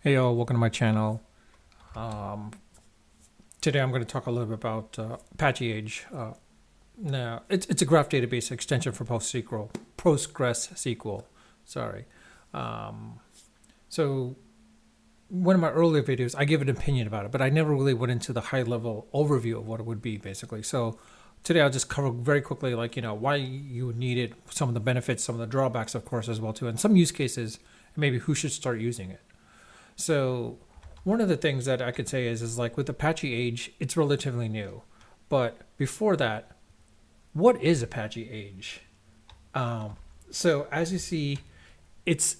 Hey, y'all, welcome to my channel. Um, Today I'm going to talk a little bit about Apache Age. Now, it's a graph database extension for PostgreSQL. Sorry. Um, so, one of my earlier videos, I gave an opinion about it, but I never really went into the high level overview of what it would be, basically. So, today I'll just cover very quickly, why you would need it, some of the benefits, some of the drawbacks, of course, as well, too, and some use cases, and maybe who should start using it. So, one of the things that I could say is like with Apache Age, it's relatively new. But before that, what is Apache Age? So as you see, it's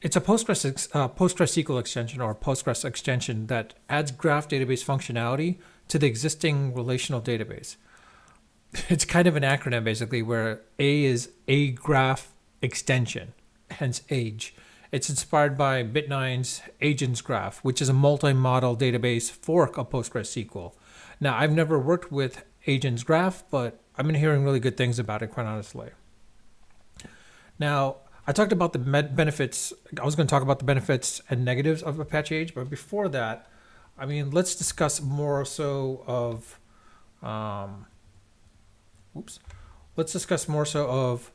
it's a PostgreSQL extension or Postgres extension that adds graph database functionality to the existing relational database. It's kind of an acronym basically, where A is a graph extension, hence Age. It's inspired by Bit9's Agents Graph, which is a multi-model database fork of PostgreSQL. Now, I've never worked with Agents Graph, but I've been hearing really good things about it, quite honestly. Now, I talked about the benefits. I was going to talk about the benefits and negatives of Apache Age, but before that, let's discuss more so of, let's discuss more so of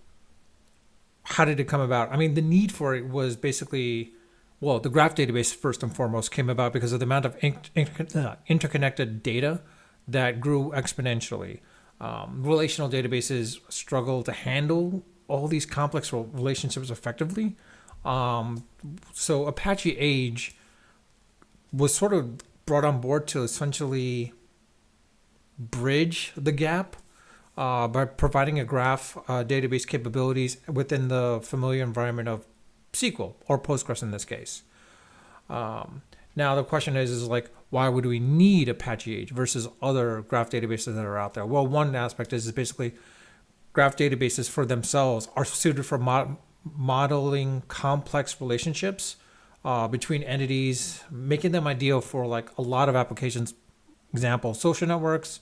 how did it come about? The need for it was basically, well, the graph database first and foremost came about because of the amount of interconnected data that grew exponentially. Relational databases struggle to handle all these complex relationships effectively. So Apache Age was sort of brought on board to essentially bridge the gap by providing a graph database capabilities within the familiar environment of SQL or Postgres in this case. Now the question is like, why would we need Apache Age versus other graph databases that are out there? Well, one aspect is basically graph databases for themselves are suited for modeling complex relationships between entities, making them ideal for like a lot of applications. Example, social networks,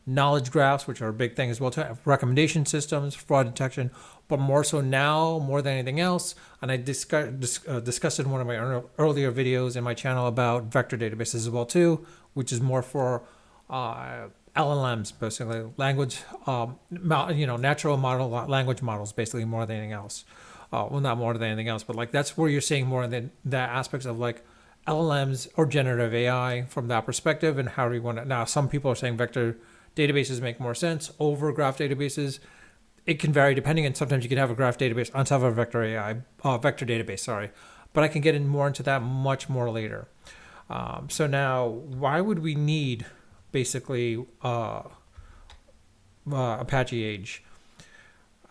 knowledge graphs, which are a big thing as well, to recommendation systems, fraud detection, but more so now, more than anything else. And I discussed in one of my earlier videos in my channel about vector databases as well too, which is more for LLMs, basically language, natural model language models, basically more than anything else. Well, not more than anything else, but like that's where you're seeing more than the aspects of like LLMs or generative AI from that perspective. And how do you want to? Now, some people are saying vector databases make more sense over graph databases. It can vary depending, and sometimes you can have a graph database on top of a vector database. Sorry, but I can get more into that much more later. So now, why would we need basically Apache Age?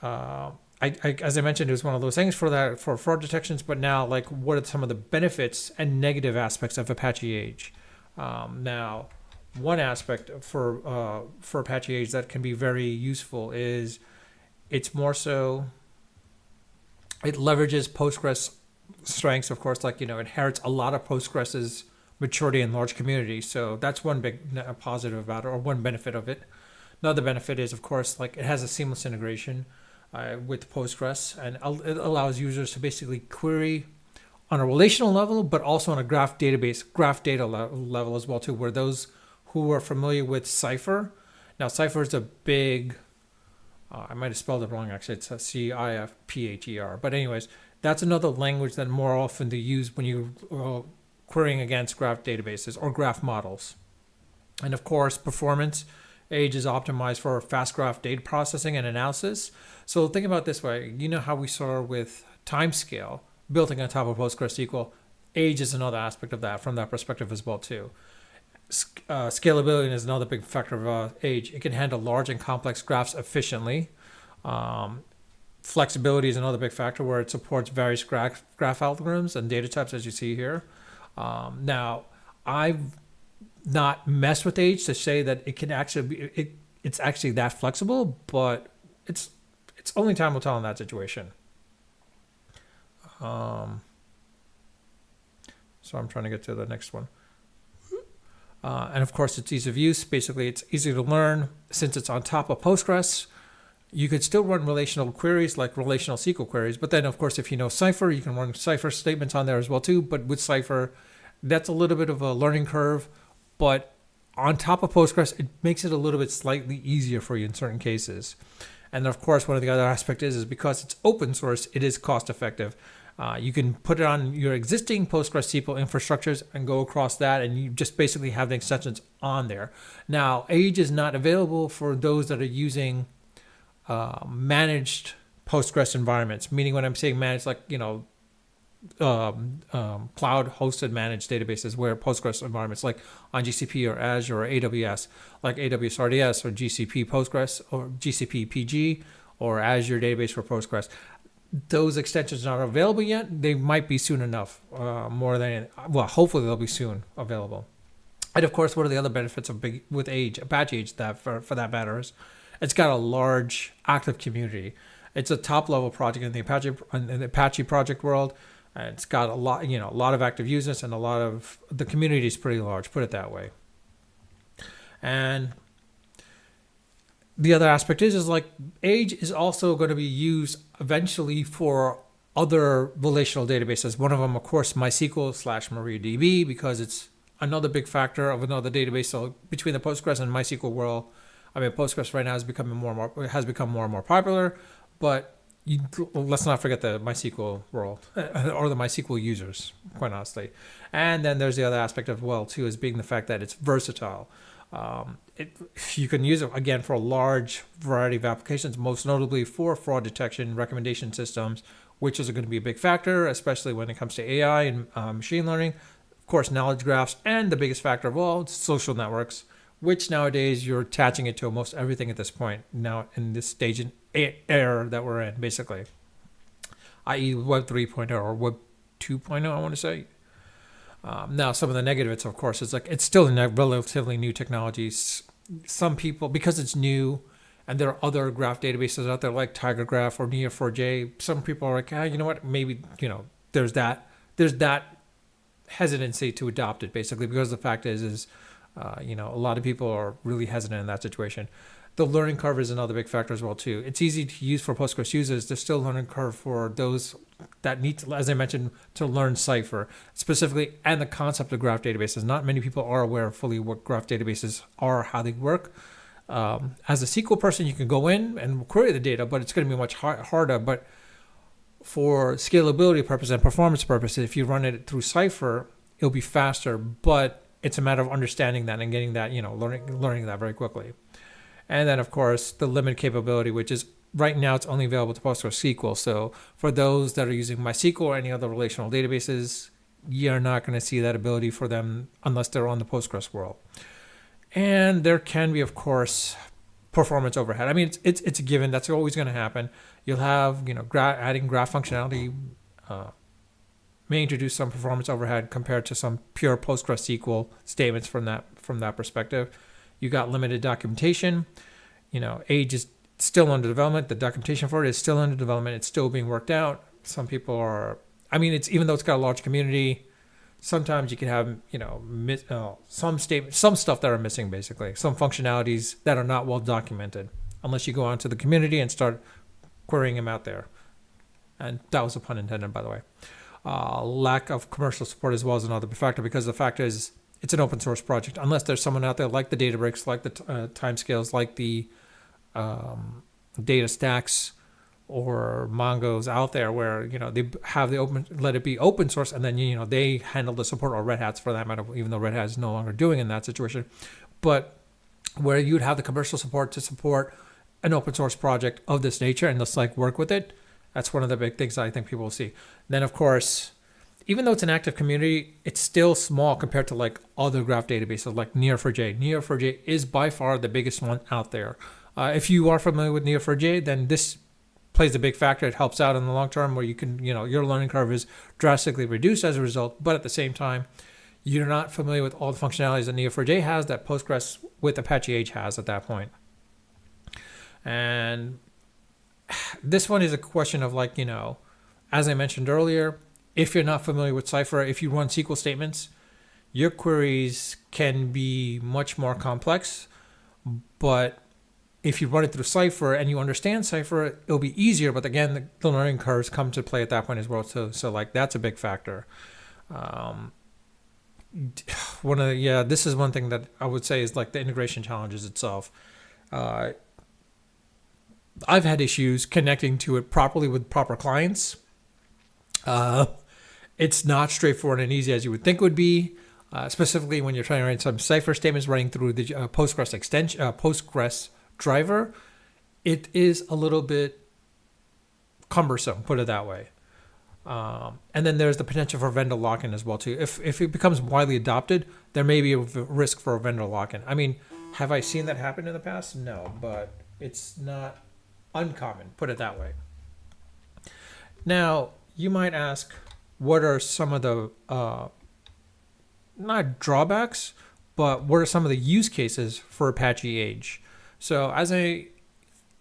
As I mentioned, it was one of those things for fraud detections. But now, like, what are some of the benefits and negative aspects of Apache Age? Now, one aspect for Apache Age that can be very useful is it's more so it leverages Postgres strengths, of course, inherits a lot of Postgres's maturity in large communities. So that's one big positive about it, or one benefit of it. Another benefit is, of course, like it has a seamless integration with Postgres, and it allows users to basically query on a relational level, but also on a graph data level as well too, where those who are familiar with Cypher. Now, Cypher is a big, I might have spelled it wrong, actually. It's a CIFPHER. But anyways, that's another language that more often to use when you're querying against graph databases or graph models. And of course, performance. Age is optimized for fast graph data processing and analysis. So think about it this way. You know how we saw with timescale building on top of PostgreSQL. Age is another aspect of that from that perspective as well too. Scalability is another big factor of Age. It can handle large and complex graphs efficiently. Flexibility is another big factor where it supports various graph algorithms and data types, as you see here. Now, I've not messed with Age to say that it can actually be, it's actually that flexible, but it's only time will tell in that situation. So I'm trying to get to the next one. And of course, it's ease of use. Basically, it's easy to learn. Since it's on top of Postgres, you could still run relational queries like relational SQL queries. But then, of course, if you know Cypher, you can run Cypher statements on there as well too. But with Cypher, That's a little bit of a learning curve, but on top of Postgres, it makes it a little bit slightly easier for you in certain cases. And of course, one of the other aspects is because it's open source, it is cost effective. You can put it on your existing PostgreSQL infrastructures and go across that, and you just basically have the extensions on there. Now, Age is not available for those that are using managed Postgres environments, meaning when I'm saying managed, like, cloud-hosted managed databases where Postgres environments like on GCP or Azure or AWS, like AWS RDS or GCP Postgres or GCP PG or Azure Database for Postgres. Those extensions are not available yet. They might be soon enough, hopefully they'll be soon available. And of course, what are the other benefits of with Age, Apache Age, that for that matter is, it's got a large active community. It's a top-level project in the Apache project world. And it's got a lot of active users, and the community is pretty large, put it that way. And the other aspect is like Age is also going to be used eventually for other relational databases. One of them, of course, MySQL/MariaDB, because it's another big factor of another database. So between the Postgres and MySQL world, Postgres right now has become more and more popular, but let's not forget the MySQL world or the MySQL users, quite honestly. And then there's the other aspect of too, is being the fact that it's versatile. You can use it again for a large variety of applications, most notably for fraud detection, recommendation systems, which is going to be a big factor, especially when it comes to AI and machine learning. Of course, knowledge graphs, and the biggest factor of all, social networks, which nowadays you're attaching it to almost everything at this point now in this stage in era that we're in, basically, i.e. Web 3.0 or Web 2.0, I want to say. Now, some of the negatives, of course, is like it's still a relatively new technology. Some people, because it's new, and there are other graph databases out there like TigerGraph or Neo4j, some people are like, you know what, maybe, there's that hesitancy to adopt it, basically, because the fact is a lot of people are really hesitant in that situation. The learning curve is another big factor as well, too. It's easy to use for Postgres users. There's still a learning curve for those that need to, as I mentioned, to learn Cypher specifically, and the concept of graph databases. Not many people are aware fully what graph databases are, how they work. As a SQL person, you can go in and query the data, but it's going to be much harder. But for scalability purposes and performance purposes, if you run it through Cypher, it'll be faster. But it's a matter of understanding that and getting that, learning that very quickly. And then, of course, the limited capability, which is right now it's only available to PostgreSQL. So for those that are using MySQL or any other relational databases, you're not going to see that ability for them unless they're on the Postgres world. And there can be, of course, performance overhead. It's a given. That's always going to happen. You'll have, adding graph functionality may introduce some performance overhead compared to some pure PostgreSQL statements from that perspective. You got limited documentation. Age is still under development. The documentation for it is still under development. It's still being worked out. Some people are, even though it's got a large community, sometimes you can have, some stuff that are missing, basically. Some functionalities that are not well documented, unless you go onto the community and start querying them out there. And that was a pun intended, by the way. Lack of commercial support as well is another factor, because the fact is, it's an open source project. Unless there's someone out there like the Databricks, like the timescales, like the data stacks or Mongos out there, where they have let it be open source, and then they handle the support, or Red Hats for that matter, even though Red Hat is no longer doing in that situation. But where you'd have the commercial support to support an open source project of this nature and just work with it, that's one of the big things I think people will see. Then, of course, even though it's an active community, it's still small compared to other graph databases like Neo4j. Neo4j is by far the biggest one out there. If you are familiar with Neo4j, then this plays a big factor. It helps out in the long term, where you can, your learning curve is drastically reduced as a result. But at the same time, you're not familiar with all the functionalities that Neo4j has that Postgres with Apache Age has at that point. And this one is a question of as I mentioned earlier, if you're not familiar with Cypher, if you run SQL statements, your queries can be much more complex. But if you run it through Cypher and you understand Cypher, it'll be easier. But again, the learning curves come to play at that point as well. So that's a big factor. this is one thing that I would say is like the integration challenges itself. Uh, I've had issues connecting to it properly with proper clients. Uh, it's not straightforward and easy as you would think it would be, specifically when you're trying to write some cipher statements running through the Postgres extension, Postgres driver. It is a little bit cumbersome, put it that way. And then there's the potential for vendor lock-in as well too. If it becomes widely adopted, there may be a risk for a vendor lock-in. I mean, have I seen that happen in the past? No, but it's not uncommon, put it that way. Now, you might ask, what are some of the not drawbacks, but what are some of the use cases for Apache Age? So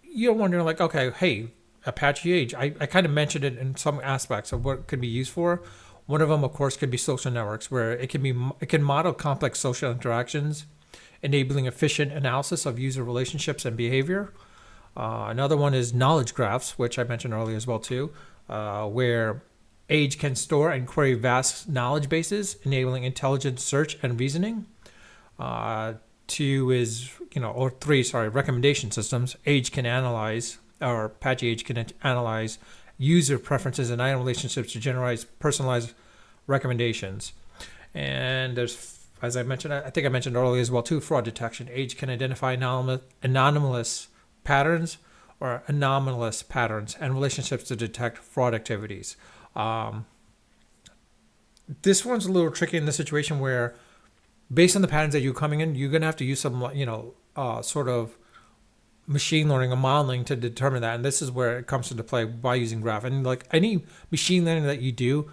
you're wondering like, okay, hey, Apache Age, I kind of mentioned it in some aspects of what it could be used for. One of them, of course, could be social networks, where it can model complex social interactions, enabling efficient analysis of user relationships and behavior. Another one is knowledge graphs, which I mentioned earlier as well too, where Age can store and query vast knowledge bases, enabling intelligent search and reasoning. Recommendation systems. Apache Age can analyze user preferences and item relationships to generate personalized recommendations. And there's, as I mentioned, I think I mentioned earlier as well too, fraud detection. Age can identify anomalous patterns and relationships to detect fraud activities. This one's a little tricky in the situation where, based on the patterns that you're coming in, you're going to have to use some, sort of machine learning or modeling to determine that. And this is where it comes into play by using graph. And like any machine learning that you do,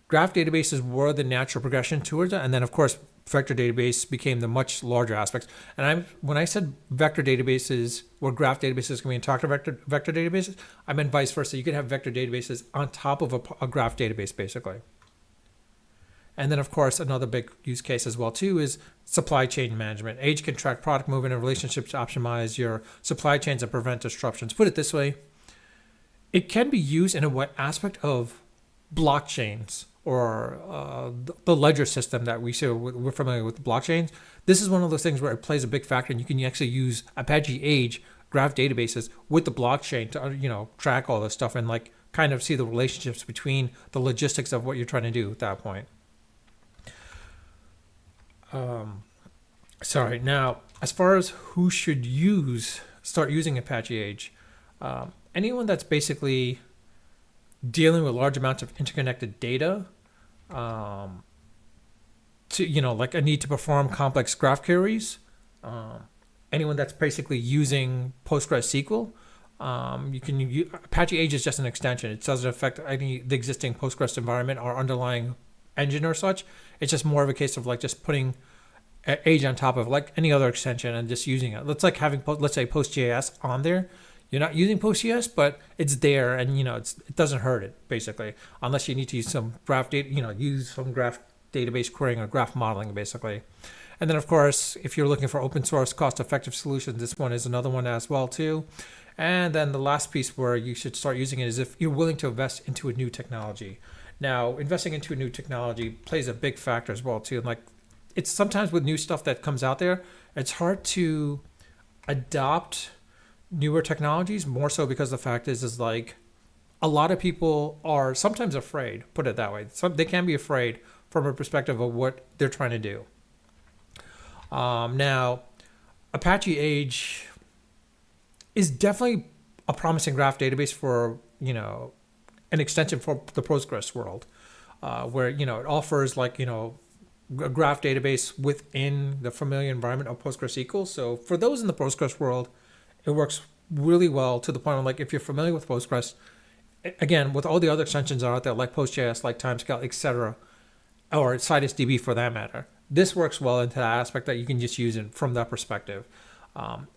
graph databases were the natural progression towards it. And then, of course, vector database became the much larger aspects. And when I said vector databases or graph databases can be talk to vector databases, I meant vice versa. You could have vector databases on top of a graph database, basically. And then, of course, another big use case as well, too, is supply chain management. Age can track product movement and relationships to optimize your supply chains and prevent disruptions. Put it this way, it can be used in a aspect of blockchains or the ledger system that we're familiar with blockchains. This is one of those things where it plays a big factor, and you can actually use Apache Age graph databases with the blockchain to track all this stuff and like kind of see the relationships between the logistics of what you're trying to do at that point. Now, as far as who should start using Apache Age, anyone that's basically dealing with large amounts of interconnected data, like a need to perform complex graph queries, anyone that's basically using PostgreSQL, Apache Age is just an extension. It doesn't affect the existing Postgres environment or underlying engine or such. It's just more of a case of like just putting Age on top of like any other extension and just using it. It's like having, let's say, PostGIS on there. You're not using PostGIS, but it's there, and it doesn't hurt it basically, unless you need to use some graph data, use some graph database querying or graph modeling basically. And then, of course, if you're looking for open source, cost-effective solutions, this one is another one as well too. And then the last piece where you should start using it is if you're willing to invest into a new technology. Now, investing into a new technology plays a big factor as well too. And like, it's sometimes with new stuff that comes out there, it's hard to adopt newer technologies, more so because the fact is like a lot of people are sometimes afraid, put it that way. They can be afraid from a perspective of what they're trying to do. Now, Apache Age is definitely a promising graph database for, an extension for the Postgres world, where, it offers like, a graph database within the familiar environment of PostgreSQL. So for those in the Postgres world, it works really well to the point where, like, if you're familiar with Postgres, again, with all the other extensions that are out there, like PostGIS, like Timescale, etc., or CitusDB for that matter, this works well into that aspect that you can just use it from that perspective.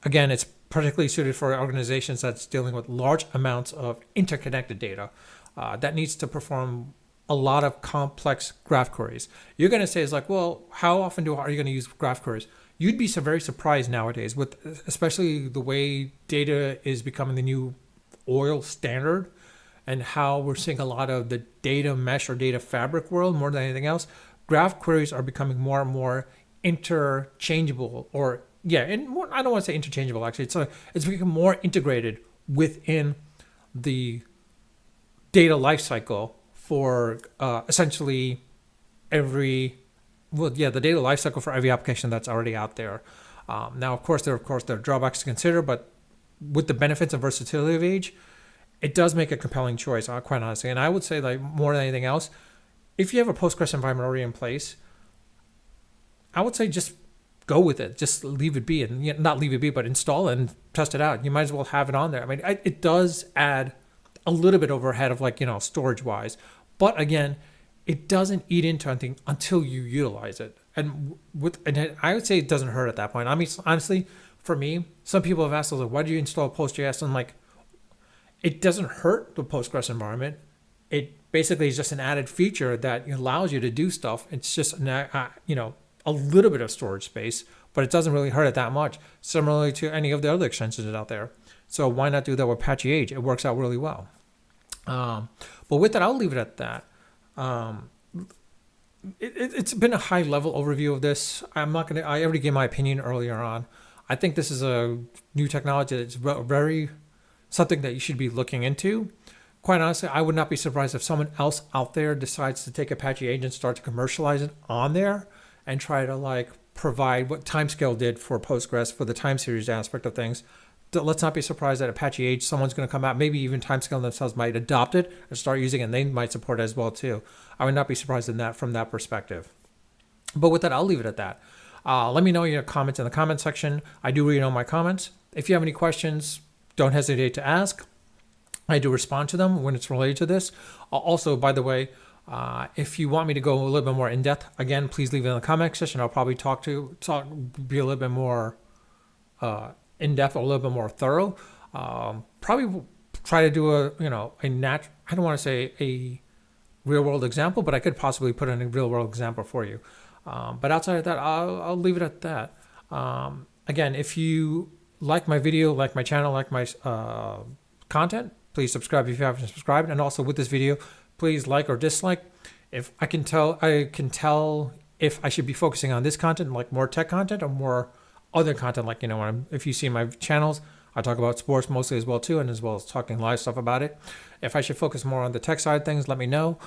Again, it's particularly suited for organizations that's dealing with large amounts of interconnected data that needs to perform a lot of complex graph queries. You're going to say, it's like, well, how often are you going to use graph queries? You'd be so very surprised nowadays, with especially the way data is becoming the new oil standard, and how we're seeing a lot of the data mesh or data fabric world more than anything else. graph queries are becoming more and more interchangeable, or yeah, and more, I don't want to say interchangeable. Actually, it's becoming more integrated within the data lifecycle for essentially every, well, yeah, the data lifecycle for every application that's already out there. Now, of course, there are drawbacks to consider, but with the benefits and versatility of Age, it does make a compelling choice, quite honestly. And I would say, like, more than anything else, if you have a Postgres environment already in place, I would say just go with it. Just leave it be, and not leave it be, but install it and test it out. You might as well have it on there. I mean, it does add a little bit overhead of, like, storage wise, but again, it doesn't eat into anything until you utilize it. And I would say it doesn't hurt at that point. I mean, honestly, for me, some people have asked us, like, why do you install Postgres? And, like, it doesn't hurt the Postgres environment. It basically is just an added feature that allows you to do stuff. It's just a little bit of storage space, but it doesn't really hurt it that much. Similarly to any of the other extensions out there. So why not do that with Apache Age? It works out really well. But with that, I'll leave it at that. It's been a high level overview of this. I already gave my opinion earlier on. I think this is a new technology that's very something that you should be looking into. Quite honestly, I would not be surprised if someone else out there decides to take Apache Age and start to commercialize it on there and try to, like, provide what Timescale did for Postgres for the time series aspect of things. Let's not be surprised that Apache Age, someone's going to come out, maybe even Timescale themselves might adopt it and start using it, and they might support it as well too. I would not be surprised in that from that perspective. But with that, I'll leave it at that. Let me know your comments in the comment section. I do read all my comments. If you have any questions, don't hesitate to ask. I do respond to them when it's related to this. Also, by the way, if you want me to go a little bit more in depth, again, please leave it in the comment section. I'll probably be a little bit more in depth, or a little bit more thorough. Probably try to do I don't want to say a real world example, but I could possibly put in a real world example for you. But outside of that, I'll leave it at that. Again, if you like my video, like my channel, like my content, please subscribe if you haven't subscribed. And also with this video, please like or dislike. If I can tell if I should be focusing on this content, like more tech content, or more other content, like, if you see my channels, I talk about sports mostly as well too, and as well as talking live stuff about it. If I should focus more on the tech side of things, let me know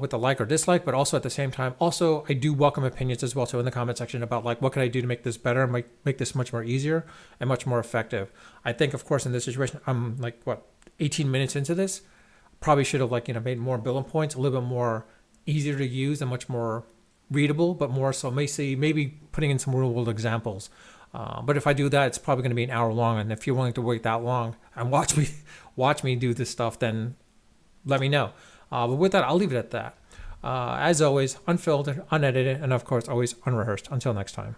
with a like or dislike. But also at the same time, I do welcome opinions as well too in the comment section about, like, what can I do to make this better and make this much more easier and much more effective. I think, of course, in this situation, I'm 18 minutes into this. Probably should have made more bullet points, a little bit more easier to use and much more readable, but more so maybe putting in some real world examples. But if I do that, it's probably going to be an hour long. And if you're willing to wait that long and watch me do this stuff, then let me know. But with that, I'll leave it at that. As always, unfiltered, unedited, and of course, always unrehearsed. Until next time.